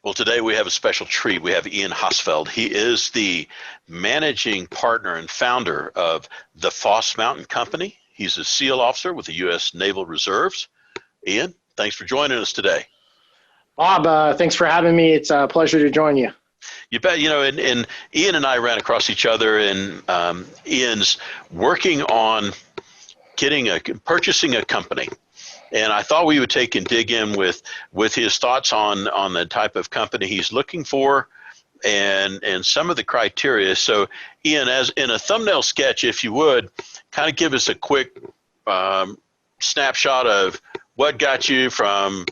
Well, today we have a special treat. We have Ian Hossfeld. He is the managing partner and founder of the Foss Mountain Company. He's a SEAL officer with the U.S. Naval Reserves. Ian, thanks for joining us today. Bob, thanks for having me. It's a pleasure to join you. You bet. You know, and Ian and I ran across each other, and Ian's working on purchasing a company. And I thought we would take and dig in with his thoughts on the type of company he's looking for and some of the criteria. So, Ian, as in a thumbnail sketch, if you would, kind of give us a quick snapshot of what got you from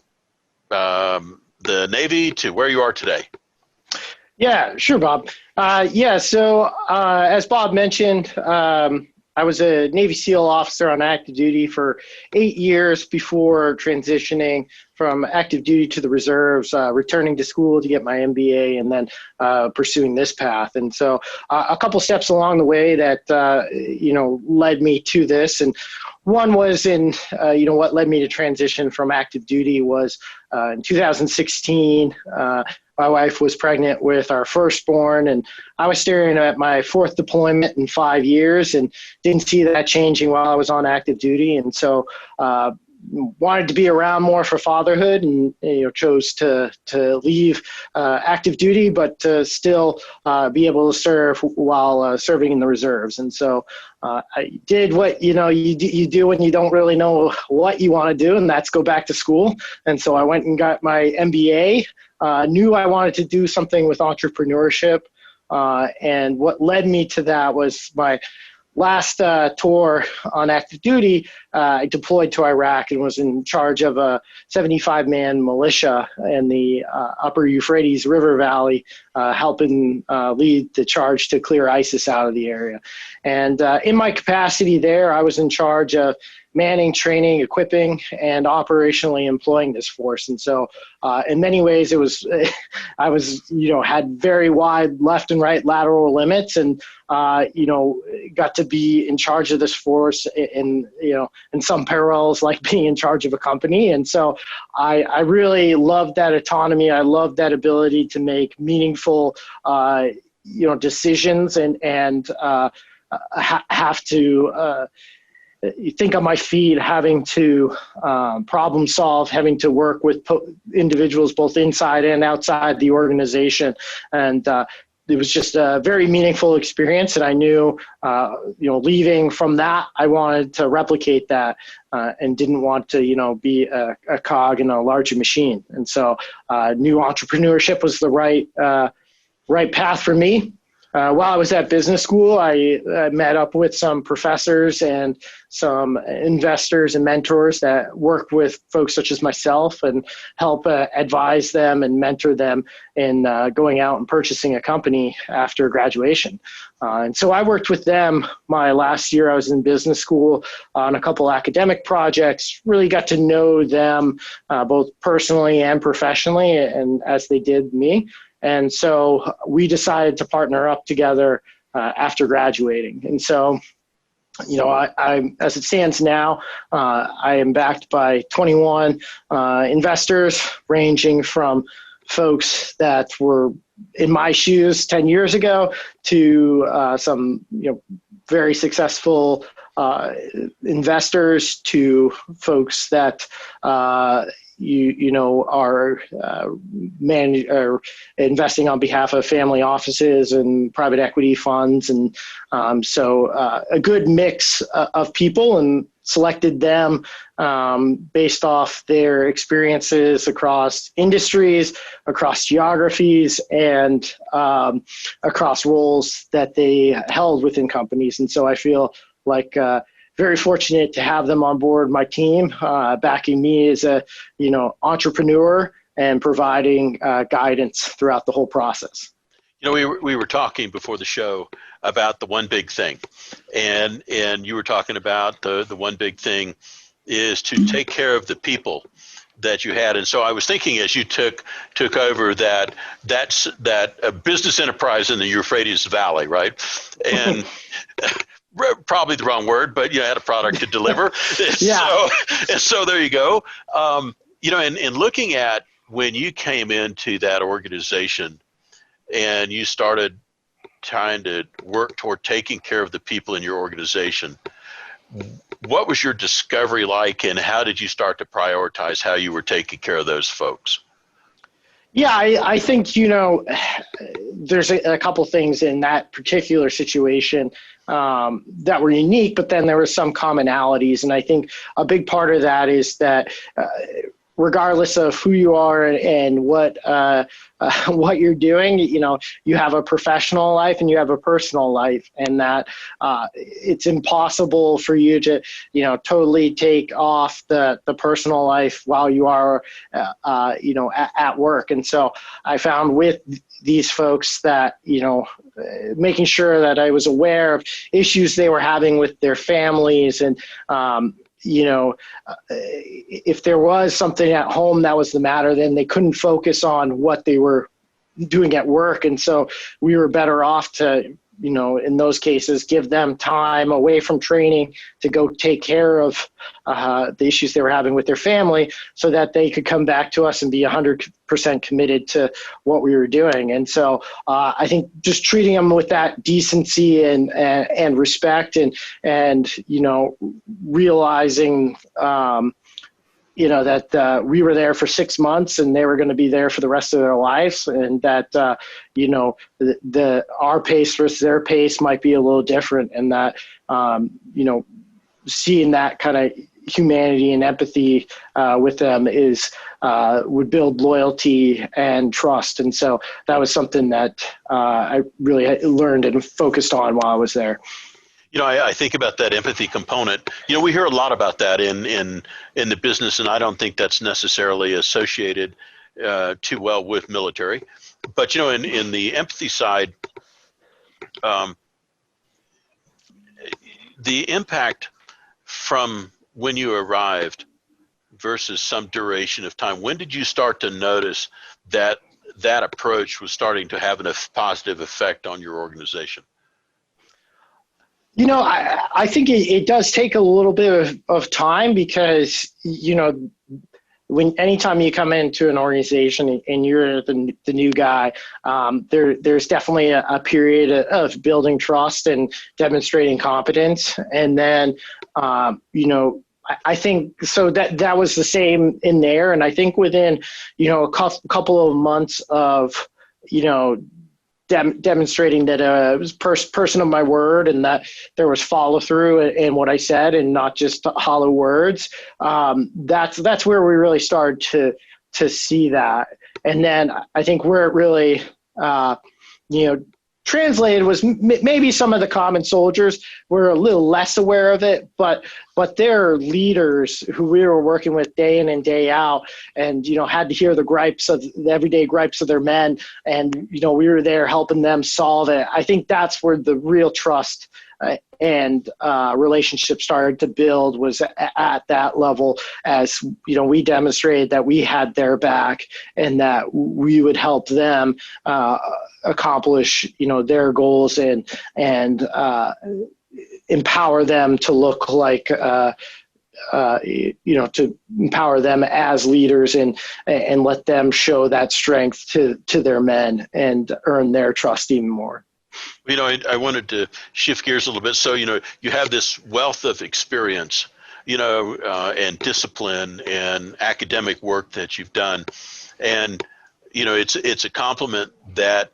the Navy to where you are today. Yeah, sure, Bob. So as Bob mentioned, I was a Navy SEAL officer on active duty for 8 years before transitioning from active duty to the reserves, returning to school to get my MBA, and then pursuing this path. And so a couple steps along the way that, led me to this. And one was what led me to transition from active duty was in 2016, my wife was pregnant with our firstborn, and I was staring at my fourth deployment in 5 years and didn't see that changing while I was on active duty. And so wanted to be around more for fatherhood, and chose to leave active duty, but to still be able to serve while serving in the reserves. And so I did what you do when you don't really know what you want to do, and that's go back to school. And so I went and got my MBA. Knew I wanted to do something with entrepreneurship, and what led me to that was my last tour on active duty. I deployed to Iraq and was in charge of a 75-man militia in the upper Euphrates River Valley, helping lead the charge to clear ISIS out of the area. And in my capacity there, I was in charge of manning, training, equipping, and operationally employing this force. And so in many ways, had very wide left and right lateral limits, and got to be in charge of this force in some parallels like being in charge of a company. And so I really loved that autonomy. I loved that ability to make meaningful decisions and have to think on my feet, having to problem solve, having to work with individuals both inside and outside the organization. And it was just a very meaningful experience. And I knew, leaving from that, I wanted to replicate that and didn't want to, be a cog in a larger machine. And so knew entrepreneurship was the right path for me. While I was at business school, I met up with some professors and some investors and mentors that work with folks such as myself and help advise them and mentor them in going out and purchasing a company after graduation. And so I worked with them my last year I was in business school on a couple academic projects, really got to know them both personally and professionally, and as they did me. And so we decided to partner up together after graduating. And so, I as it stands now, I am backed by 21 investors, ranging from folks that were in my shoes 10 years ago to some, very successful investors, to folks that are investing on behalf of family offices and private equity funds. And so a good mix of people, and selected them based off their experiences across industries, across geographies, and across roles that they held within companies. And so I feel like very fortunate to have them on board my team, backing me as a, entrepreneur and providing guidance throughout the whole process. We were talking before the show about the one big thing, and you were talking about the one big thing is to take care of the people that you had. And so I was thinking, as you took over that's a business enterprise in the Euphrates Valley, right? And probably the wrong word, but you had a product to deliver. Yeah. So there you go. In looking at when you came into that organization and you started trying to work toward taking care of the people in your organization, what was your discovery like, and how did you start to prioritize how you were taking care of those folks? Yeah, I think, there's a couple things in that particular situation that were unique, but then there were some commonalities. And I think a big part of that is that regardless of who you are and what you're doing, you have a professional life and you have a personal life, and that it's impossible for you to, totally take off the personal life while you are, at work. And so I found with these folks that, making sure that I was aware of issues they were having with their families, and if there was something at home that was the matter, then they couldn't focus on what they were doing at work. And so we were better off to, in those cases, give them time away from training to go take care of the issues they were having with their family, so that they could come back to us and be 100% committed to what we were doing. And so I think just treating them with that decency and respect, and realizing that we were there for 6 months and they were going to be there for the rest of their lives, and that our pace versus their pace might be a little different, and that seeing that kind of humanity and empathy with them would build loyalty and trust. And so that was something that I really learned and focused on while I was there. I think about that empathy component. We hear a lot about that in the business, and I don't think that's necessarily associated too well with military. But in the empathy side, the impact from when you arrived versus some duration of time. When did you start to notice that approach was starting to have a positive effect on your organization? I think it does take a little bit of time, because, anytime you come into an organization and you're the new guy, there's definitely a period of building trust and demonstrating competence. And then, I think so that was the same in there. And I think within, a couple of months of, demonstrating that I was person of my word, and that there was follow through in what I said and not just hollow words. That's where we really started to see that. And then I think where it really, translated was maybe some of the common soldiers were a little less aware of it, but their leaders who we were working with day in and day out, and had to hear the everyday gripes of their men, and we were there helping them solve it. I think that's where the real trust and relationship started to build, was at that level, as we demonstrated that we had their back and that we would help them accomplish their goals, and empower them to look like to empower them as leaders, and let them show that strength to their men and earn their trust even more. I wanted to shift gears a little bit. So, you have this wealth of experience, and discipline and academic work that you've done. And, it's a compliment that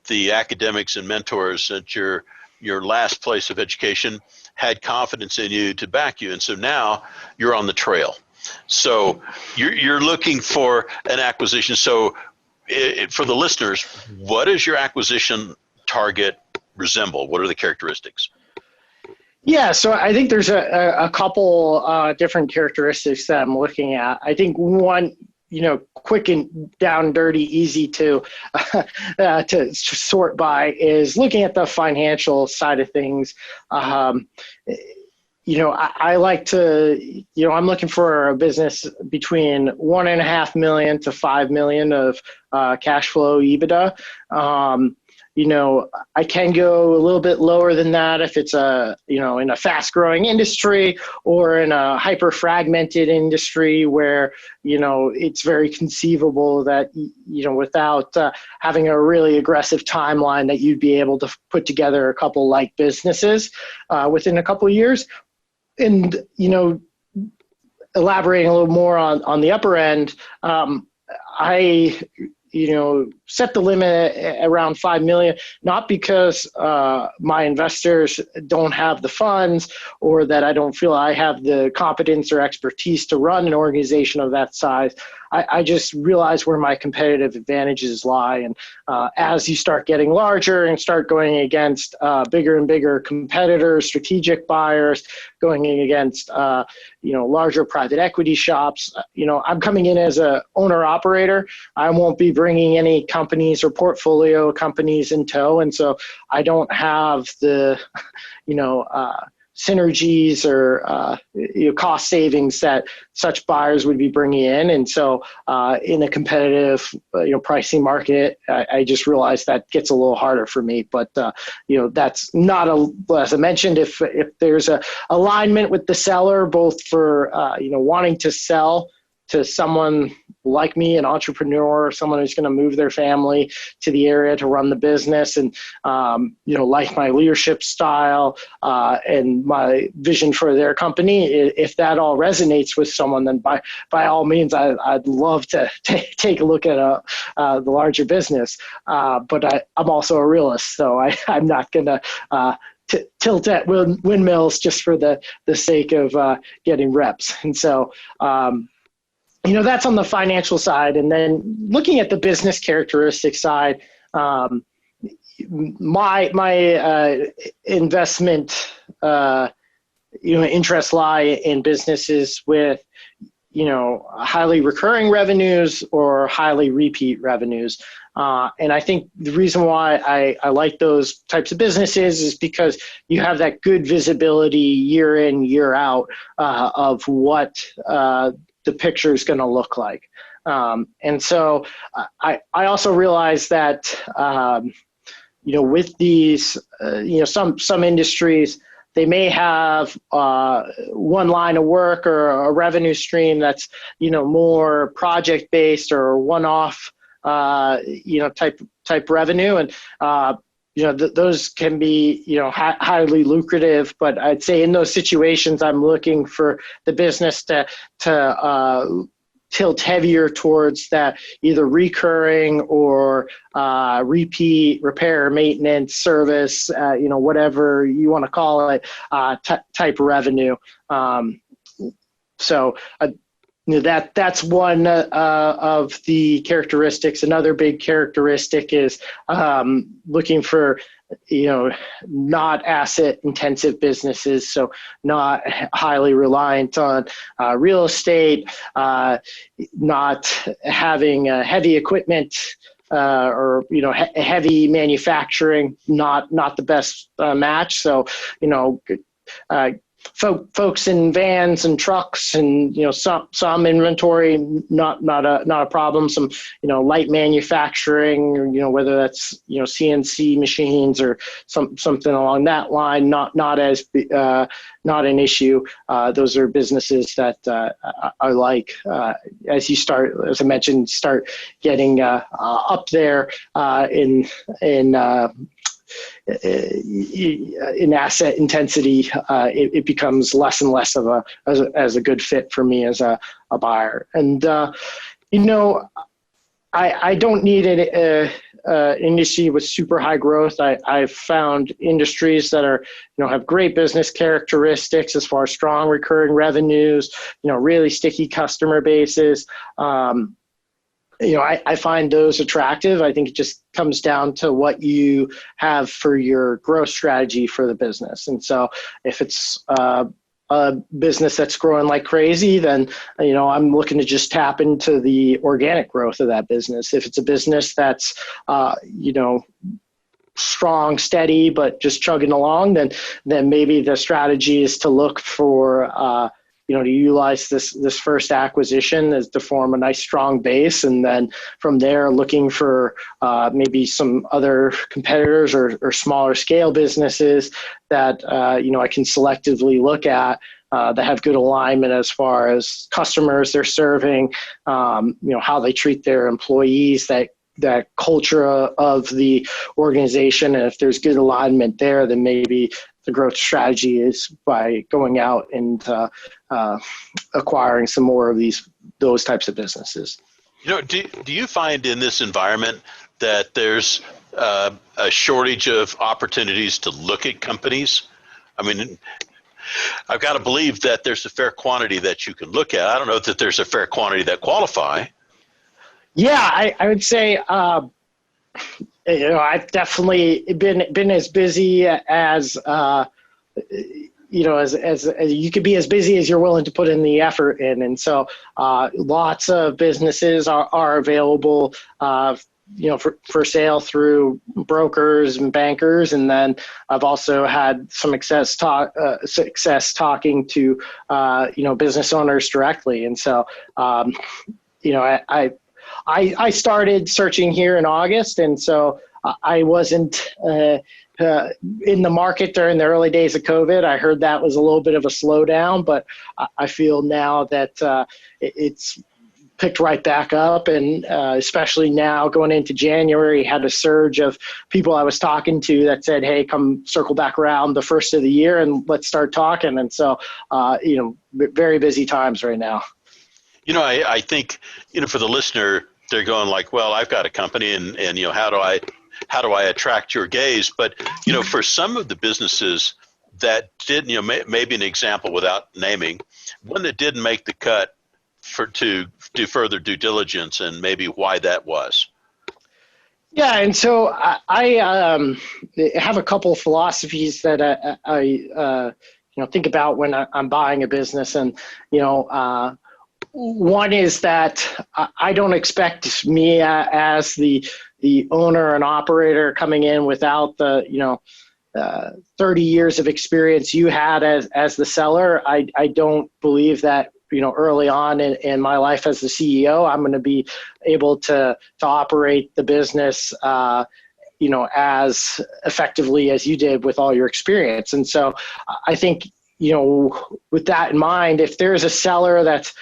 the academics and mentors at your last place of education had confidence in you to back you. And so now you're on the trail. So you're looking for an acquisition. So for the listeners, what does your acquisition target resemble? What are the characteristics? Yeah, so I think there's a couple different characteristics that I'm looking at. I think one, quick and down dirty, easy to sort by, is looking at the financial side of things. I like to, I'm looking for a business between 1.5 million to 5 million of cash flow EBITDA. I can go a little bit lower than that if it's in a fast growing industry or in a hyper fragmented industry where, it's very conceivable that, without having a really aggressive timeline that you'd be able to put together a couple like businesses within a couple of years. And, elaborating a little more on the upper end, I set the limit at around 5 million, not because my investors don't have the funds or that I don't feel I have the competence or expertise to run an organization of that size. I just realize where my competitive advantages lie. And as you start getting larger and start going against bigger and bigger competitors, strategic buyers, going in against larger private equity shops, I'm coming in as a owner operator. I won't be bringing any companies or portfolio companies in tow, and so I don't have the synergies or cost savings that such buyers would be bringing in. And so in a competitive pricing market, I just realized that gets a little harder for me. But that's not as I mentioned, if there's a alignment with the seller, both for wanting to sell to someone like me, an entrepreneur, someone who's going to move their family to the area to run the business, and like my leadership style and my vision for their company. If that all resonates with someone, then by all means, I'd love to take a look at the larger business. But I'm also a realist, so I'm not going to tilt at windmills just for the sake of getting reps. And so that's on the financial side. And then looking at the business characteristic side, my investment interests lie in businesses with highly recurring revenues or highly repeat revenues. And I think the reason why I like those types of businesses is because you have that good visibility year in, year out of what the picture is going to look like. And so I also realize that, with these, some industries, they may have one line of work or a revenue stream that's, more project-based or one-off, type revenue. And, those can be, highly lucrative, but I'd say in those situations, I'm looking for the business to tilt heavier towards that either recurring or repeat repair, maintenance, service, whatever you want to call it, type revenue. That's one of the characteristics. Another big characteristic is looking for, not asset intensive businesses. So not highly reliant on real estate, not having heavy equipment or, heavy manufacturing, not the best match. So, folks in vans and trucks and some inventory, not a problem. Some light manufacturing, whether that's CNC machines or something along that line, not an issue. Those are businesses that I like. As I mentioned, start getting up there in asset intensity, it becomes less and less of as a good fit for me as a buyer. And I don't need an industry with super high growth. I've found industries that are have great business characteristics as far as strong recurring revenues, really sticky customer bases. I find those attractive. I think it just comes down to what you have for your growth strategy for the business. And so if it's a business that's growing like crazy, then, I'm looking to just tap into the organic growth of that business. If it's a business that's, strong, steady, but just chugging along, then maybe the strategy is to look for, to utilize this first acquisition is to form a nice strong base, and then from there looking for maybe some other competitors or smaller scale businesses that I can selectively look at that have good alignment as far as customers they're serving, how they treat their employees, that culture of the organization. And if there's good alignment there, then maybe the growth strategy is by going out and acquiring some more of those types of businesses. Do you find in this environment that there's a shortage of opportunities to look at companies? I mean, I've got to believe that there's a fair quantity that you can look at. I don't know that there's a fair quantity that qualify. Yeah, I would say, I've definitely been as busy as, as you could be as busy as you're willing to put in the effort in. And so lots of businesses are available, for sale through brokers and bankers. And then I've also had some success talking to, business owners directly. And so, I started searching here in August, and so I wasn't in the market during the early days of COVID. I heard that was a little bit of a slowdown, but I feel now that it's picked right back up, and especially now going into January, had a surge of people I was talking to that said, hey, come circle back around the first of the year and let's start talking. And so, very busy times right now. I think, for the listener, they're going like, well, I've got a company and how do I attract your gaze? But, for some of the businesses that did, maybe an example without naming, one that didn't make the cut to do further due diligence, and maybe why that was. Yeah. And so I have a couple of philosophies that I think about when I'm buying a business. And, one is that I don't expect me as the owner and operator coming in without the 30 years of experience you had as the seller. I don't believe that early on in my life as the CEO, I'm going to be able to operate the business as effectively as you did with all your experience. And so I think with that in mind, if there's a seller that's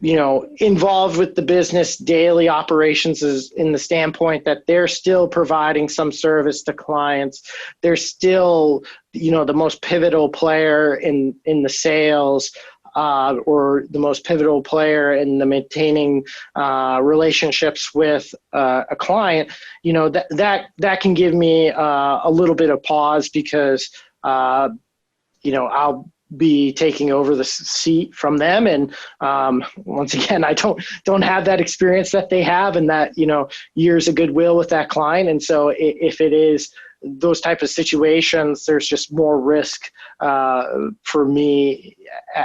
involved with the business daily operations is in the standpoint that they're still providing some service to clients. They're still, the most pivotal player in the sales, or the most pivotal player in the maintaining relationships with a client, that can give me a little bit of pause, because, I'll be taking over the seat from them. And once again, I don't have that experience that they have, and that, years of goodwill with that client. And so if it is those type of situations, there's just more risk for me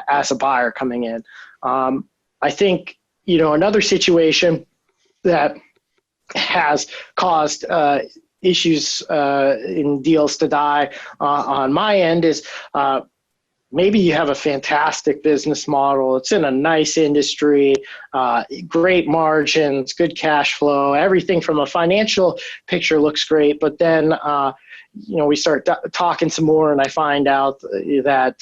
as a buyer coming in. I think, another situation that has caused issues in deals to die on my end is maybe you have a fantastic business model. It's in a nice industry, great margins, good cash flow, everything from a financial picture looks great. But then, we start talking some more, and I find out that,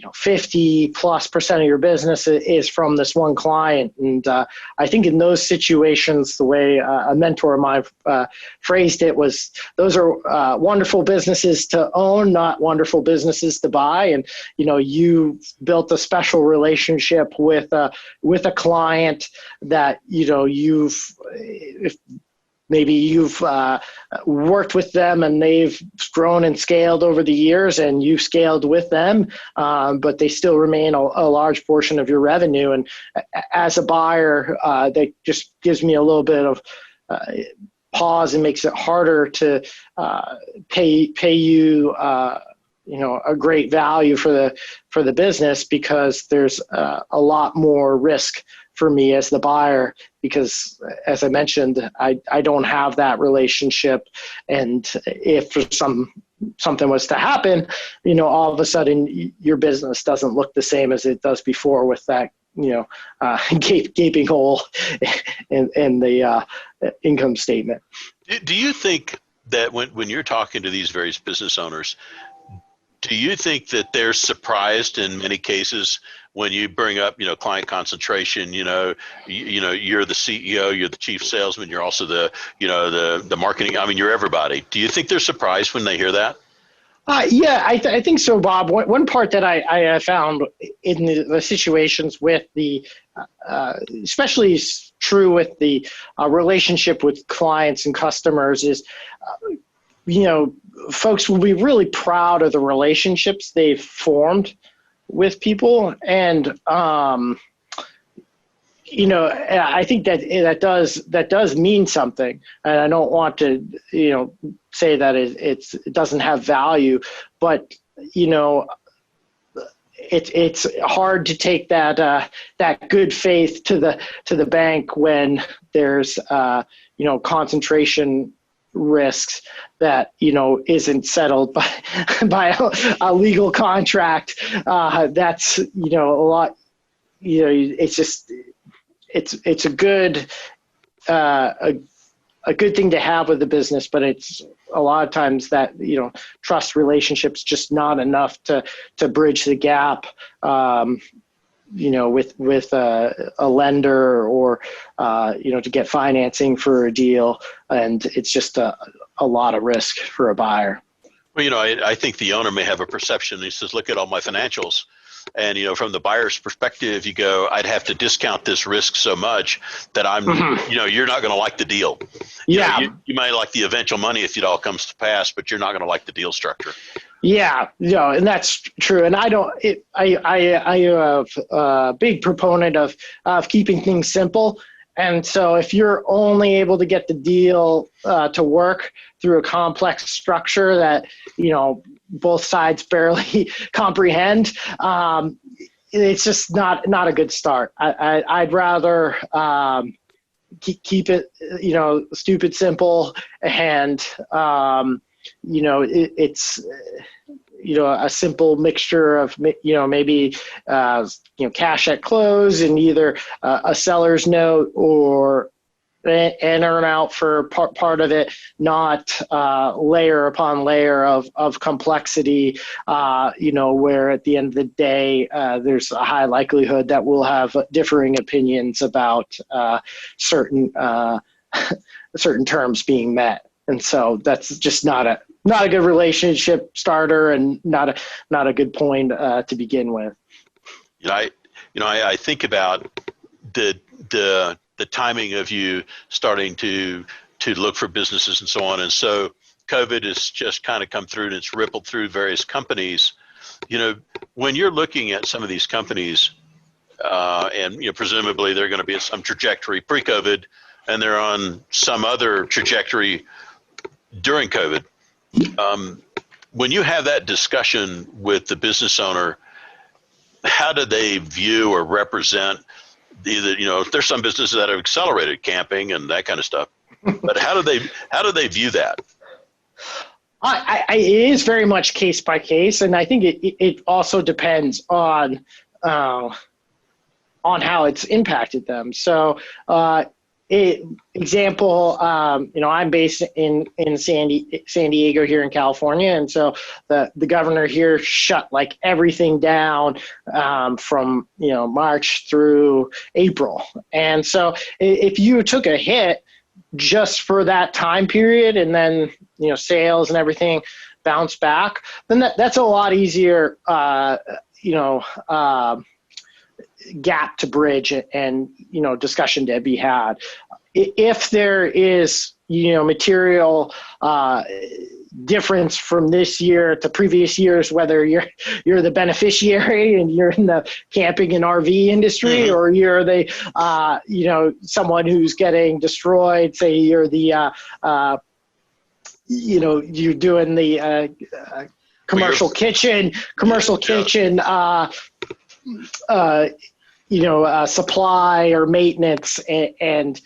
50+% of your business is from this one client. And I think in those situations, the way a mentor of mine phrased it was, those are wonderful businesses to own, not wonderful businesses to buy. And, you built a special relationship with a client that, maybe you've worked with them and they've grown and scaled over the years, and you've scaled with them, but they still remain a large portion of your revenue. And as a buyer, that just gives me a little bit of pause and makes it harder to pay you a great value for the business, because there's a lot more risk for me as the buyer, because as I mentioned, I don't have that relationship. And if for some something was to happen, all of a sudden your business doesn't look the same as it does before with that, gaping hole in the income statement. Do you think that when you're talking to these various business owners, do you think that they're surprised in many cases when you bring up, client concentration? You're the CEO, you're the chief salesman, you're also the marketing. I mean, you're everybody. Do you think they're surprised when they hear that? Yeah, I think so, Bob. One part that I found in the situations with especially true with the relationship with clients and customers is, folks will be really proud of the relationships they've formed with people. And, I think that does mean something. And I don't want to, say that it doesn't have value, but, it's hard to take that good faith to the bank when there's, concentration risks that isn't settled by a legal contract. That's a lot. It's just it's a good thing to have with the business, but it's a lot of times that trust relationships just not enough to bridge the gap. With a lender or, to get financing for a deal. And it's just a lot of risk for a buyer. Well, I think the owner may have a perception. He says, look at all my financials. And, from the buyer's perspective, you go, I'd have to discount this risk so much that I'm, you're not going to like the deal. You might like the eventual money if it all comes to pass, but you're not going to like the deal structure. Yeah, and that's true. And I am a big proponent of keeping things simple. And so if you're only able to get the deal to work through a complex structure that, both sides barely comprehend, it's just not a good start. I'd rather keep it, stupid simple, and it's a simple mixture of maybe cash at close and either a seller's note or an earn out for part of it, not layer upon layer of complexity, where at the end of the day, there's a high likelihood that we'll have differing opinions about certain terms being met. And so that's just not a good relationship starter and not a good point to begin with. I think about the timing of you starting to look for businesses and so on. And so COVID has just kind of come through and it's rippled through various companies. When you're looking at some of these companies, and presumably they're going to be at some trajectory pre-COVID and they're on some other trajectory during COVID. When you have that discussion with the business owner, how do they view or represent either, there's some businesses that have accelerated camping and that kind of stuff, but how do they view that? It is very much case by case. And I think it also depends on how it's impacted them. So, example, I'm based in San Diego here in California. And so the governor here shut like everything down from, March through April. And so if you took a hit just for that time period and then, sales and everything bounce back, then that's a lot easier, gap to bridge and discussion to be had. If there is material difference from this year to previous years, whether you're the beneficiary and you're in the camping and RV industry, or you're the someone who's getting destroyed, say you're the you're doing the commercial kitchen supply or maintenance, and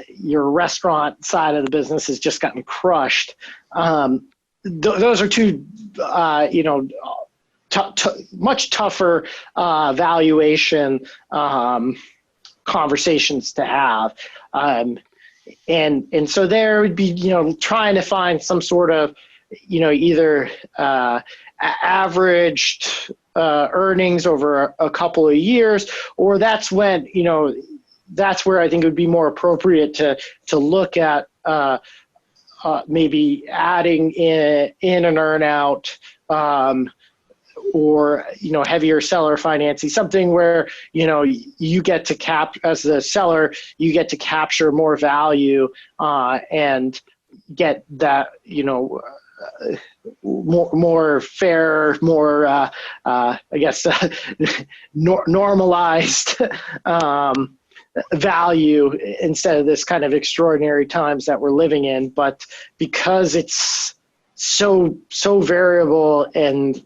your restaurant side of the business has just gotten crushed. those are two, much tougher valuation conversations to have. And so there would be, trying to find some sort of, either averaged earnings over a couple of years, or that's when, that's where I think it would be more appropriate to look at maybe adding in an earnout, or heavier seller financing, something where you get to as a seller, you get to capture more value and get that more fair, more I guess normalized value instead of this kind of extraordinary times that we're living in. But because it's so variable and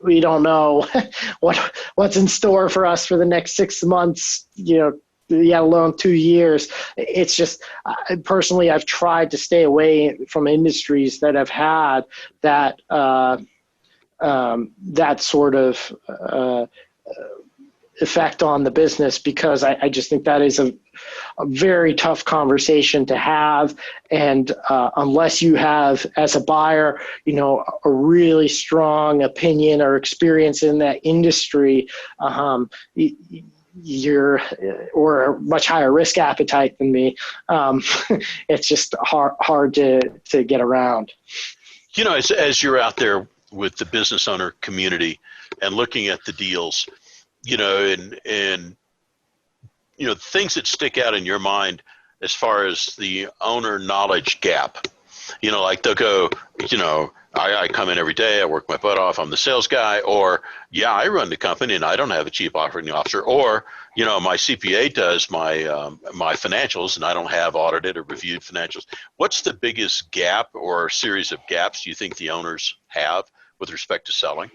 we don't know what's in store for us for the next 6 months, let alone 2 years. It's just, personally, I've tried to stay away from industries that have had that that sort of effect on the business, because I just think that is a very tough conversation to have. And unless you have, as a buyer, a really strong opinion or experience in that industry, you're, or a much higher risk appetite than me, it's just hard to get around. As you're out there with the business owner community and looking at the deals, and things that stick out in your mind as far as the owner knowledge gap, like they'll go, I come in every day, I work my butt off, I'm the sales guy, or I run the company and I don't have a chief operating officer, or my CPA does my financials and I don't have audited or reviewed financials. What's the biggest gap or series of gaps you think the owners have with respect to selling?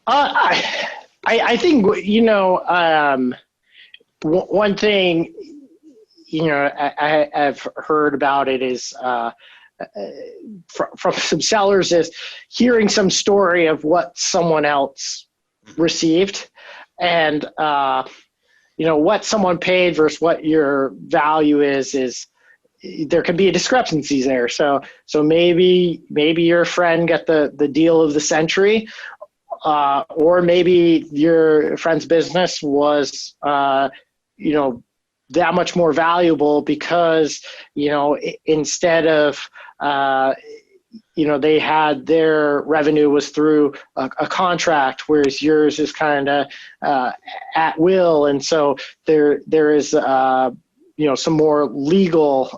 I think, one thing, I've heard about it is from some sellers is hearing some story of what someone else received, and what someone paid versus what your value is there can be a discrepancy there. So maybe your friend got the deal of the century, or maybe your friend's business was, that much more valuable because, instead of, they had their revenue was through a contract, whereas yours is kind of at will. And so there is, some more legal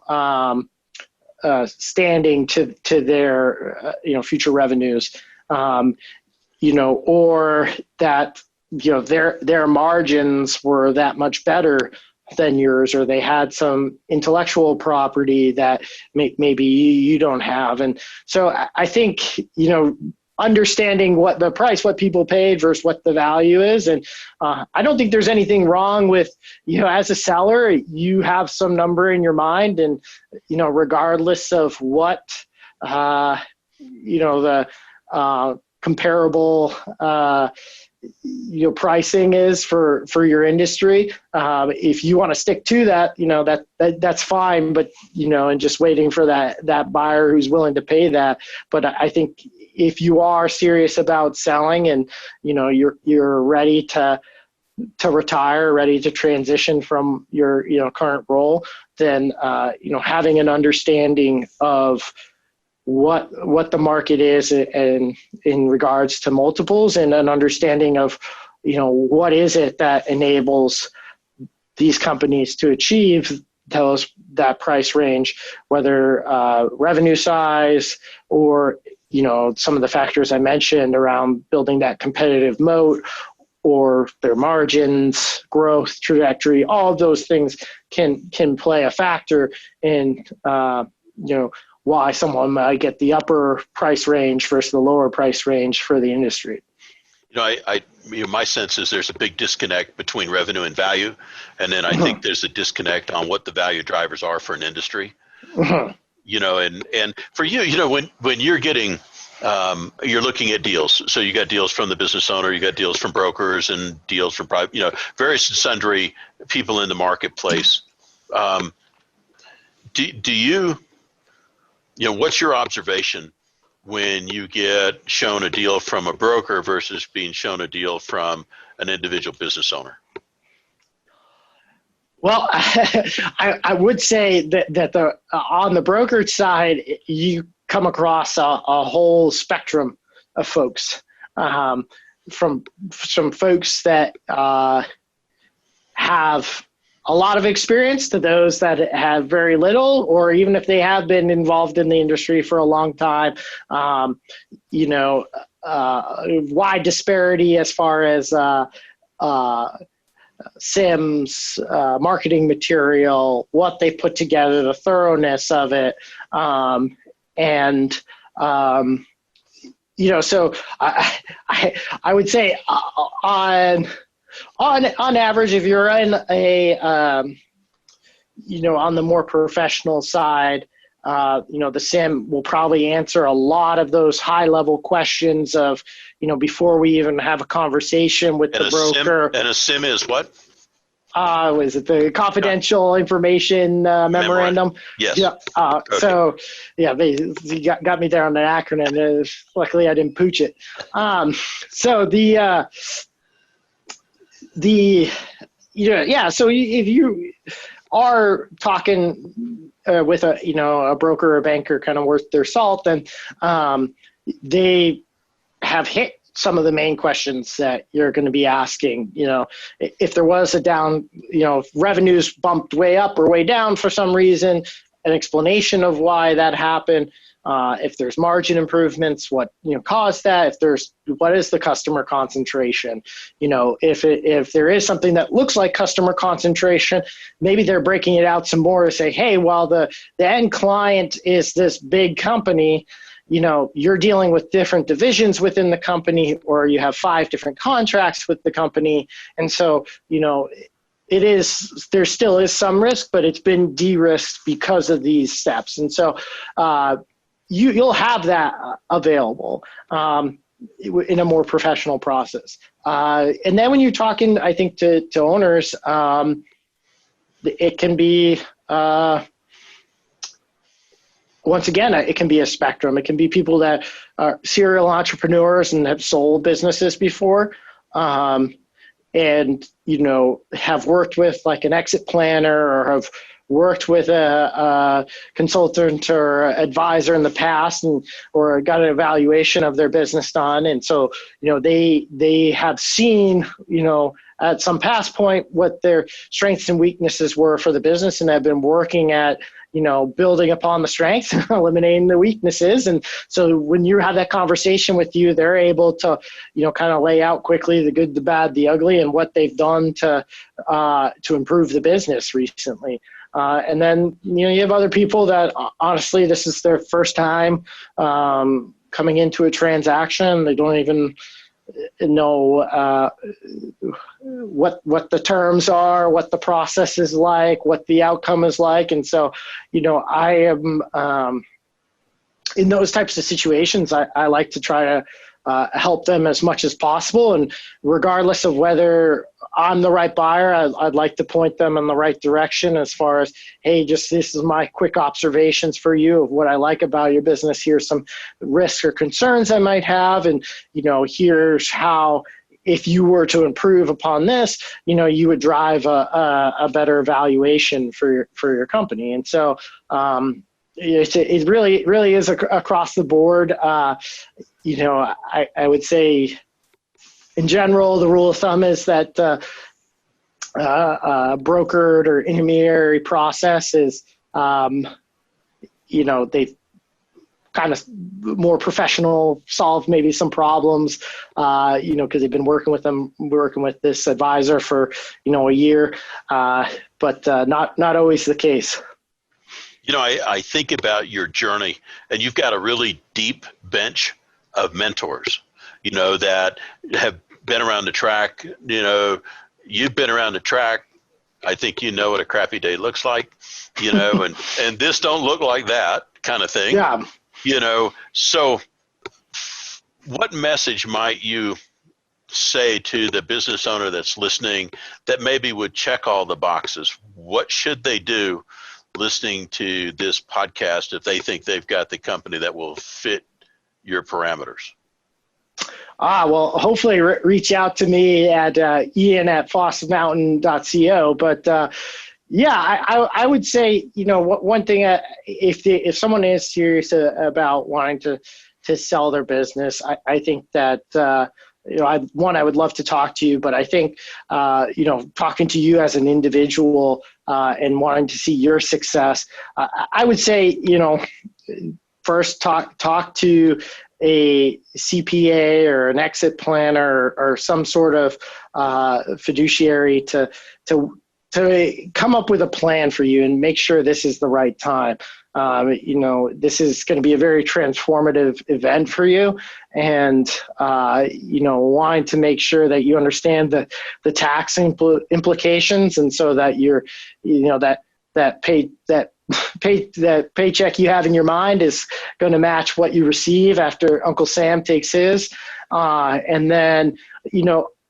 standing to their, future revenues. Or that, their margins were that much better than yours, or they had some intellectual property that maybe you don't have. And so I think, understanding what people paid versus what the value is. And I don't think there's anything wrong with, as a seller, you have some number in your mind, and, regardless of what, the comparable, pricing is for your industry. If you want to stick to that, that's fine, but, and just waiting for that buyer who's willing to pay that. But I think if you are serious about selling and, you're ready to retire, ready to transition from your, current role, then, having an understanding of what the market is and in regards to multiples, and an understanding of, what is it that enables these companies to achieve that price range, whether revenue size or, some of the factors I mentioned around building that competitive moat, or their margins, growth trajectory. All of those things can play a factor in, why someone might get the upper price range versus the lower price range for the industry. My sense is there's a big disconnect between revenue and value, and then I think there's a disconnect on what the value drivers are for an industry. and for you, when you're getting, you're looking at deals. So you got deals from the business owner, you got deals from brokers and deals from private, various and sundry people in the marketplace. Do you, what's your observation when you get shown a deal from a broker versus being shown a deal from an individual business owner? Well, I would say that on the brokerage side, you come across a whole spectrum of folks, from some folks that have a lot of experience to those that have very little, or even if they have been involved in the industry for a long time, wide disparity as far as SIMs, marketing material, what they put together, the thoroughness of it. So I would say on average, if you're in on the more professional side, the SIM will probably answer a lot of those high level questions of, before we even have a conversation with the broker. And a SIM is what? Was it the confidential information memorandum? Yes. Yeah. Okay. So, yeah, they got me there on the acronym. Luckily, I didn't pooch it. So So if you are talking with a broker or a banker kind of worth their salt, then they have hit some of the main questions that you're going to be asking. If there was a down, if revenues bumped way up or way down for some reason, an explanation of why that happened. If there's margin improvements, what caused that? What is the customer concentration? If there is something that looks like customer concentration, maybe they're breaking it out some more to say, hey, while the end client is this big company, you're dealing with different divisions within the company, or you have 5 different contracts with the company, and so there still is some risk, but it's been de-risked because of these steps, and so. You'll have that available in a more professional process. And then when you're talking, I think, to owners, it can be, once again, it can be a spectrum. It can be people that are serial entrepreneurs and have sold businesses before, and, have worked with like an exit planner or have worked with a consultant or advisor in the past or got an evaluation of their business done. And so, they have seen, at some past point what their strengths and weaknesses were for the business and have been working at, building upon the strengths, eliminating the weaknesses. And so when you have that conversation with you, they're able to, kind of lay out quickly the good, the bad, the ugly, and what they've done to improve the business recently. And then, you have other people that honestly, this is their first time coming into a transaction. They don't even know what the terms are, what the process is like, what the outcome is like. And so, I am in those types of situations, I like to try to help them as much as possible. And regardless of whether I'm the right buyer, I'd like to point them in the right direction as far as, hey, this is my quick observations for you of what I like about your business. Here's some risks or concerns I might have. And, here's how, if you were to improve upon this, you would drive a better valuation for your company. And so it really is across the board. I would say, in general, the rule of thumb is that brokered or intermediary process is, they've kind of more professional, solve maybe some problems, because they've been working with this advisor for, a year, but not always the case. I think about your journey, and you've got a really deep bench of mentors, that have been around the track. You've been around the track. I think what a crappy day looks like, and this don't look like that, kind of thing. Yeah. So what message might you say to the business owner that's listening that maybe would check all the boxes? What should they do listening to this podcast if they think they've got the company that will fit your parameters? Well, hopefully reach out to me at ian@fossmountain.co. But I would say, one thing, if someone is serious about wanting to sell their business, I think that, I would love to talk to you, but I think, talking to you as an individual and wanting to see your success, I would say, first talk to a CPA or an exit planner or some sort of fiduciary to come up with a plan for you and make sure this is the right time. This is going to be a very transformative event for you, and wanting to make sure that you understand the tax implications, and so that you're, that paycheck you have in your mind is going to match what you receive after Uncle Sam takes his. And then,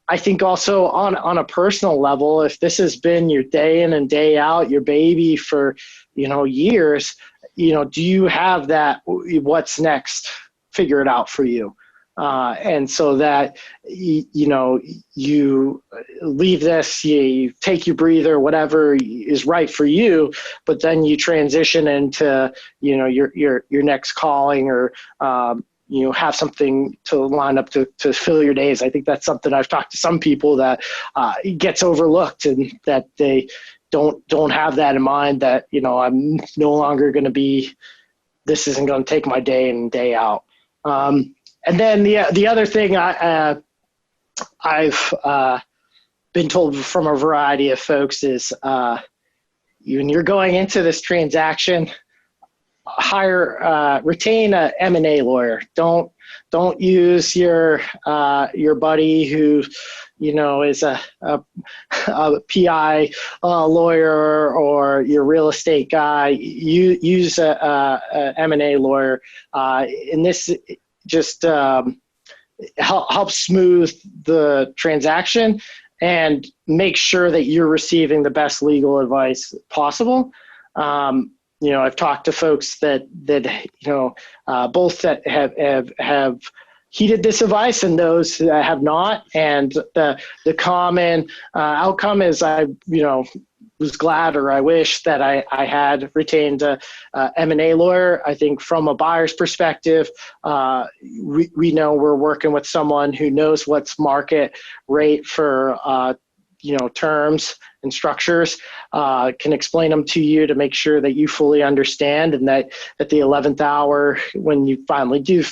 I think also on a personal level, if this has been your day in and day out, your baby for, years, do you have that what's next figured out for you? And so that, you leave this, you take your breather, whatever is right for you, but then you transition into, your next calling, or, have something to line up to fill your days. I think that's something I've talked to some people that gets overlooked, and that they don't have that in mind, that, I'm no longer going to be, this isn't going to take my day in and day out. And then the other thing I've been told from a variety of folks is, when you're going into this transaction, retain a M&A lawyer. Don't use your buddy who, is a PI lawyer, or your real estate guy. Use a M&A lawyer, and this just helps smooth the transaction and make sure that you're receiving the best legal advice possible. I've talked to folks that both that have heeded this advice and those that have not. And the common outcome is, I was glad, or I wish that I had retained a M&A lawyer. I think from a buyer's perspective, we know we're working with someone who knows what's market rate for terms and structures, can explain them to you to make sure that you fully understand, and that at the 11th hour, when you finally do,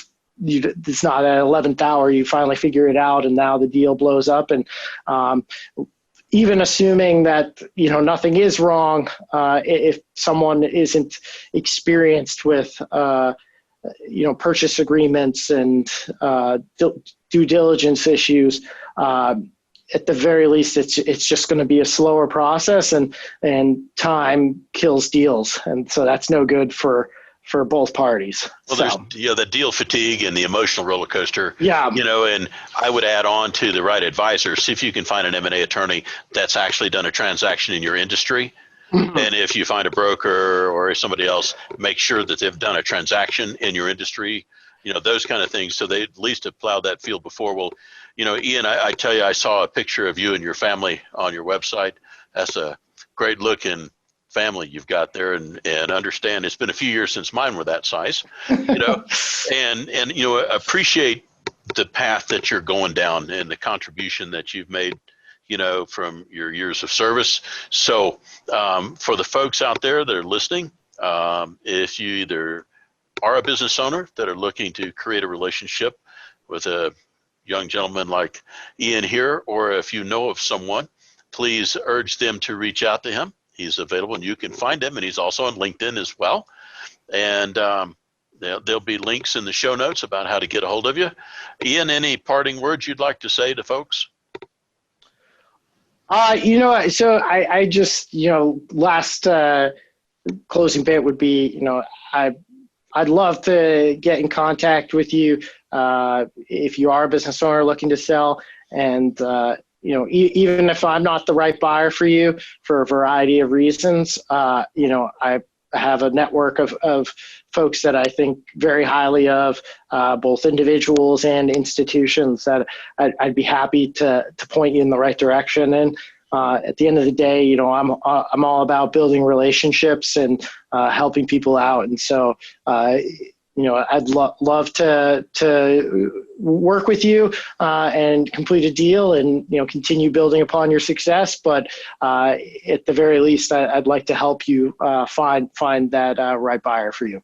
it's not at 11th hour, you finally figure it out, and now the deal blows up. And even assuming that, nothing is wrong, if someone isn't experienced with, purchase agreements and due diligence issues, at the very least, it's just going to be a slower process, and time kills deals. And so that's no good for both parties. Well, there's the deal fatigue and the emotional roller coaster. Yeah. And I would add on to the right advisor. See if you can find an M&A attorney that's actually done a transaction in your industry. Mm-hmm. And if you find a broker or somebody else, make sure that they've done a transaction in your industry. Those kind of things, so they at least have plowed that field before. Well, Ian, I tell you, I saw a picture of you and your family on your website. That's a great looking family you've got there, and understand it's been a few years since mine were that size, and appreciate the path that you're going down and the contribution that you've made, from your years of service. So for the folks out there that are listening, if you either are a business owner that are looking to create a relationship with a young gentleman like Ian here, or if you know of someone, please urge them to reach out to him. He's available, and you can find him, and he's also on LinkedIn as well. And there'll be links in the show notes about how to get a hold of you. Ian, any parting words you'd like to say to folks? So I just, last closing bit would be, I I'd love to get in contact with you if you are a business owner looking to sell. And even if I'm not the right buyer for you for a variety of reasons, I have a network of folks that I think very highly of, both individuals and institutions that I'd be happy to point you in the right direction. And at the end of the day, I'm all about building relationships and helping people out. And so, I'd love to work with you and complete a deal and, continue building upon your success. But at the very least, I'd like to help you find that right buyer for you.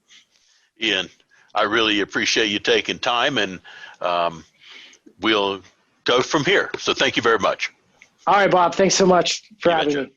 Ian, I really appreciate you taking time, and we'll go from here. So thank you very much. All right, Bob. Thanks so much for having me.